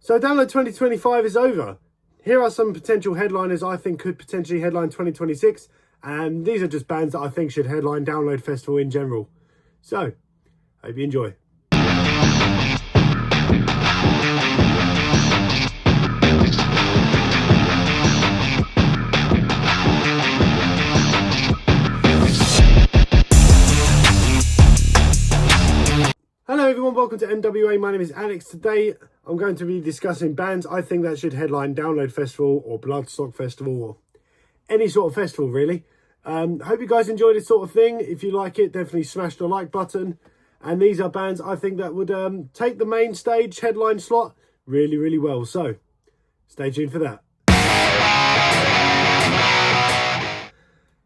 So Download 2025 is over. Here are some potential headliners I think could potentially headline 2026. And these are just bands that I think should headline Download Festival in general. So, hope you enjoy. Hello everyone, welcome to MWA. My name is Alex. Today I'm going to be discussing bands I think that should headline Download Festival or Bloodstock Festival or any sort of festival really. Hope you guys enjoy this sort of thing. If you like it, definitely smash the like button. And these are bands I think that would take the main stage headline slot really well. So stay tuned for that.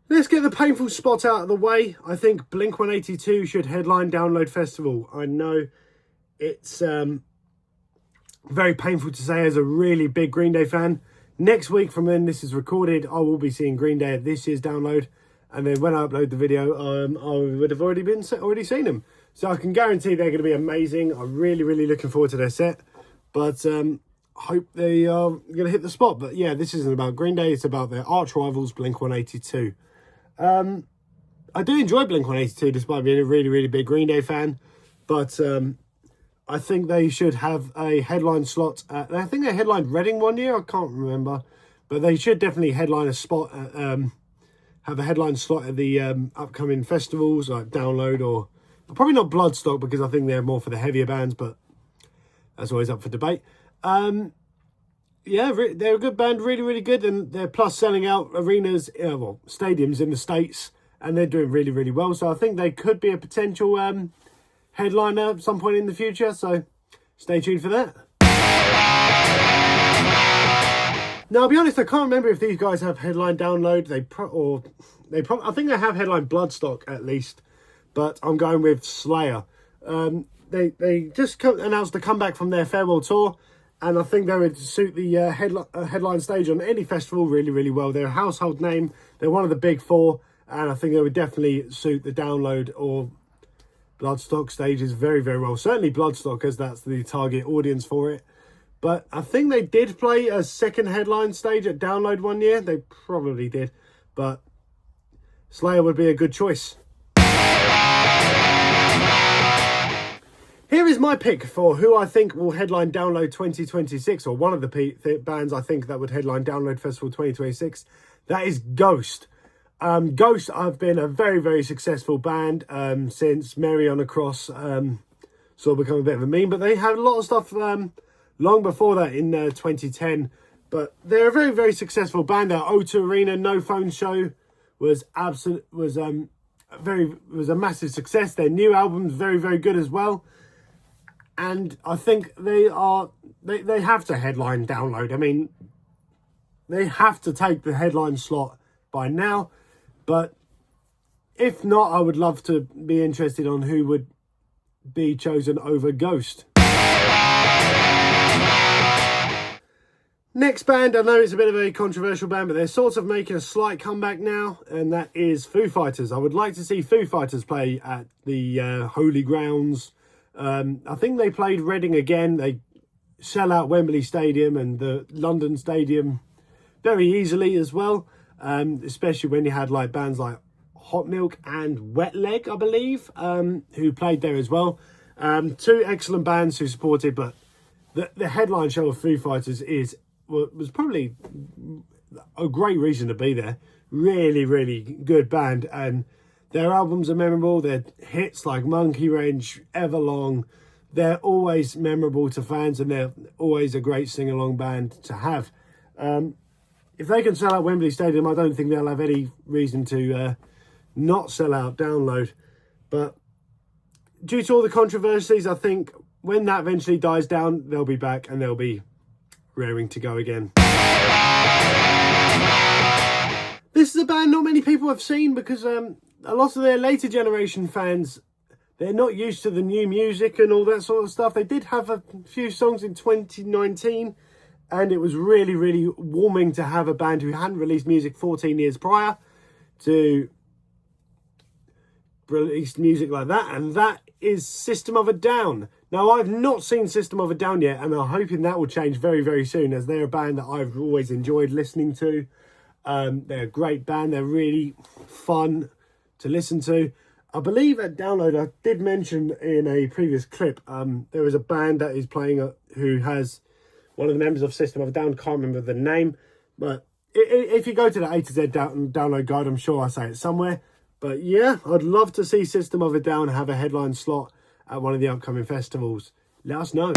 Let's get the painful spot out of the way. I think Blink-182 should headline Download Festival. I know it's very painful to say as a really big Green Day fan. Next week from when this is recorded, I will be seeing Green Day at this year's Download. And then when I upload the video, I would have already seen them. So I can guarantee they're going to be amazing. I'm really looking forward to their set. But hope they are going to hit the spot. But yeah, this isn't about Green Day. It's about their arch rivals, Blink-182. I do enjoy Blink-182 despite being a really big Green Day fan, but I think they should have a headline slot I think they headlined Reading one year, I can't remember, but they should definitely headline a spot have a headline slot at the upcoming festivals like Download, or probably not Bloodstock because I think they're more for the heavier bands, but that's always up for debate. Yeah, they're a good band, really good, and they're plus selling out arenas, stadiums in the States, and they're doing really well. So I think they could be a potential headliner at some point in the future. So stay tuned for that. Now, I'll be honest, I can't remember if these guys have headline Download. I think they have headline Bloodstock at least, but I'm going with Slayer. They just announced the comeback from their farewell tour. And I think they would suit the headline stage on any festival really well. They're a household name. They're one of the big four. And I think they would definitely suit the Download or Bloodstock stages very well. Certainly Bloodstock, as that's the target audience for it. But I think they did play a second headline stage at Download one year. They probably did. But Slayer would be a good choice. Here is my pick for who I think will headline Download 2026, or one of the bands I think that would headline Download Festival 2026. That is Ghost. Ghost have been a very successful band since Mary on a Cross sort of become a bit of a meme, but they had a lot of stuff long before that in 2010. But they're a very successful band. Their O2 Arena No Phone show was a massive success. Their new album's very good as well. And I think they have to headline Download. I mean, they have to take the headline slot by now. But if not, I would love to be interested on who would be chosen over Ghost. Next band, I know it's a bit of a controversial band, but they're sort of making a slight comeback now, and that is Foo Fighters. I would like to see Foo Fighters play at the Holy Grounds. I think they played Reading again. They sell out Wembley Stadium and the London Stadium very easily as well, especially when you had like bands like Hot Milk and Wet Leg, I believe, who played there as well. Two excellent bands who supported, but the headline show of Foo Fighters was probably a great reason to be there. Really good band, and their albums are memorable. Their hits like Monkey Wrench, Everlong, they're always memorable to fans, and they're always a great sing-along band to have. If they can sell out Wembley Stadium, I don't think they'll have any reason to not sell out Download. But due to all the controversies, I think when that eventually dies down, they'll be back and they'll be raring to go again. This is a band not many people have seen because a lot of their later generation fans, they're not used to the new music and all that sort of stuff. They did have a few songs in 2019, and it was really warming to have a band who hadn't released music 14 years prior to release music like that, and that is System of a Down. Now, I've not seen System of a Down yet, and I'm hoping that will change very, very soon, as they're a band that I've always enjoyed listening to. They're a great band. They're really fun to listen to. I believe at Download, I did mention in a previous clip, there is a band that is playing who has one of the members of System of a Down. Can't remember the name, but if you go to the A to Z download guide, I'm sure I say it somewhere. But yeah, I'd love to see System of a Down have a headline slot at one of the upcoming festivals. Let us know.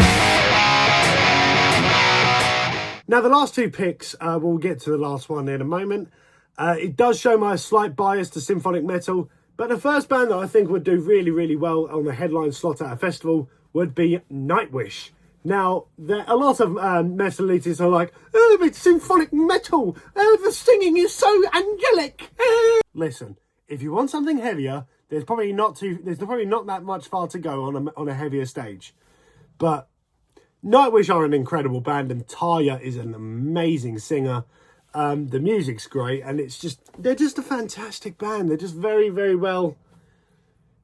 Now, the last two picks, we'll get to the last one in a moment. It does show my slight bias to symphonic metal, but the first band that I think would do really, really well on the headline slot at a festival would be Nightwish. Now, a lot of metal elitists are like, oh, it's symphonic metal. Oh, the singing is so angelic. Listen, if you want something heavier, there's probably not that much far to go on a heavier stage. But Nightwish are an incredible band, and Taya is an amazing singer. The music's great, and they're just a fantastic band. They're just very, very well.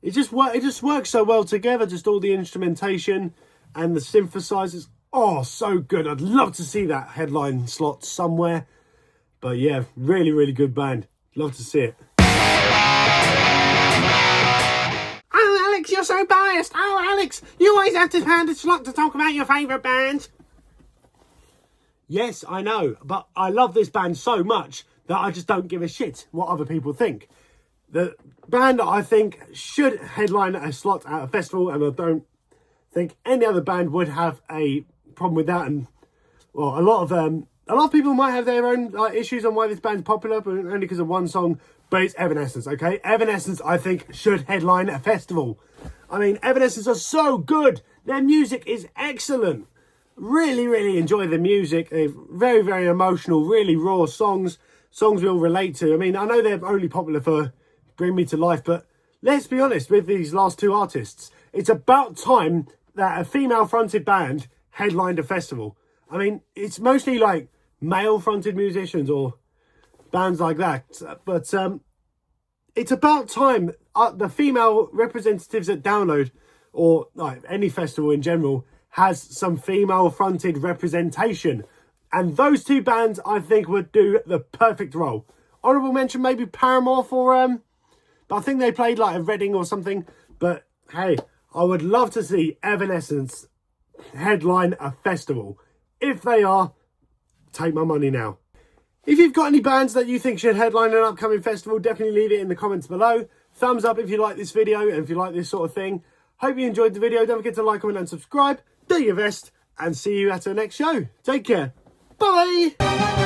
It just works so well together. Just all the instrumentation and the synthesizers. Oh, so good. I'd love to see that headline slot somewhere. But yeah, really, really good band. Love to see it. Oh, Alex, you're so biased. Oh, Alex, you always have to find a slot to talk about your favourite bands. Yes, I know, but I love this band so much that I just don't give a shit what other people think. The band that I think should headline a slot at a festival, and I don't think any other band would have a problem with that. And well, a lot of people might have their own issues on why this band's popular, but only because of one song. But it's Evanescence, okay? Evanescence, I think, should headline a festival. I mean, Evanescence are so good. Their music is excellent. Really, really enjoy the music. They're very, very emotional, really raw songs. Songs we'll relate to. I mean, I know they're only popular for Bring Me to Life, but let's be honest with these last two artists. It's about time that a female-fronted band headlined a festival. I mean, it's mostly like male-fronted musicians or bands like that. But it's about time the female representatives at Download, or like any festival in general, has some female-fronted representation. And those two bands, I think, would do the perfect role. Honourable mention, maybe Paramore for... but I think they played like a Reading or something. But hey, I would love to see Evanescence headline a festival. If they are, take my money now. If you've got any bands that you think should headline an upcoming festival, definitely leave it in the comments below. Thumbs up if you like this video and if you like this sort of thing. Hope you enjoyed the video. Don't forget to like, comment and subscribe. Do your best, and see you at the next show. Take care. Bye.